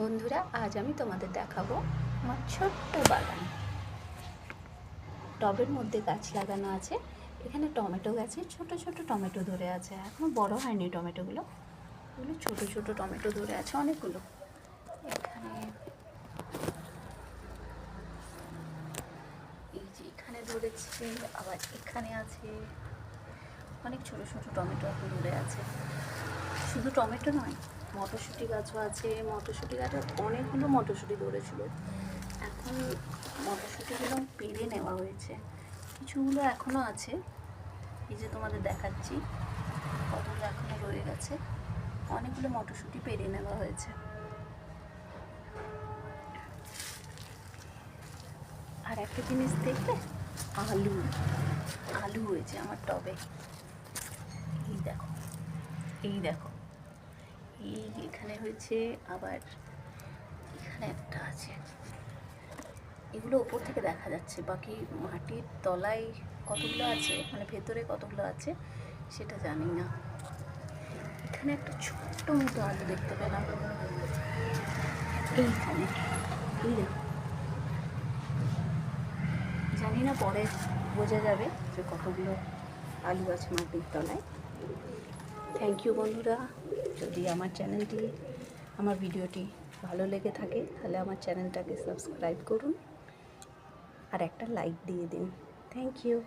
বন্ধুরা, আজ আমি তোমাদের দেখাবো আমার ছোট্ট বাগান। টবের মধ্যে গাছ লাগানো আছে। এখানে টমেটো গাছে ছোট ছোট টমেটো ধরে আছে, এখনো বড় হয়নি টমেটোগুলো। এগুলো ছোট ছোট টমেটো ধরে আছে অনেকগুলো। এখানে এই যে এখানে ধরেছে, আবার এখানে আছে অনেক ছোট ছোট টমেটো এখন ধরে আছে। শুধু টমেটো নয়, মটরশুঁটি গাছও আছে। মটরশুঁটি গাছে অনেকগুলো মটরশুঁটি ধরেছিল, এখন মটরশুঁটিগুলো পেরে নেওয়া হয়েছে। কিছুগুলো এখনও আছে, এই যে তোমাদের দেখাচ্ছি কতগুলো এখনও রয়ে গেছে। অনেকগুলো মটরশুঁটি পেরে নেওয়া হয়েছে। আর একটা জিনিস দেখলে, আলু আলু হয়েছে আমার টবে। এই দেখো, এই দেখো, এই এখানে হয়েছে, আবার এখানে একটা আছে। এগুলো ওপর থেকে দেখা যাচ্ছে, বাকি মাটির তলায় কতগুলো আছে, মানে ভেতরে কতগুলো আছে সেটা জানি না। এখানে একটা ছোট্ট মতো আলু দেখতে পেলাম এইখানে। এই দেখো, জানি না, পরে বোঝা যাবে যে কতগুলো আলু আছে মাটির তলায়। থ্যাংক ইউ বন্ধুরা। যদি আমার চ্যানেলটি, আমার ভিডিওটি ভালো লেগে থাকে তাহলে আমার চ্যানেলটাকে সাবস্ক্রাইব করুন আর একটা লাইক দিয়ে দিন। Thank you.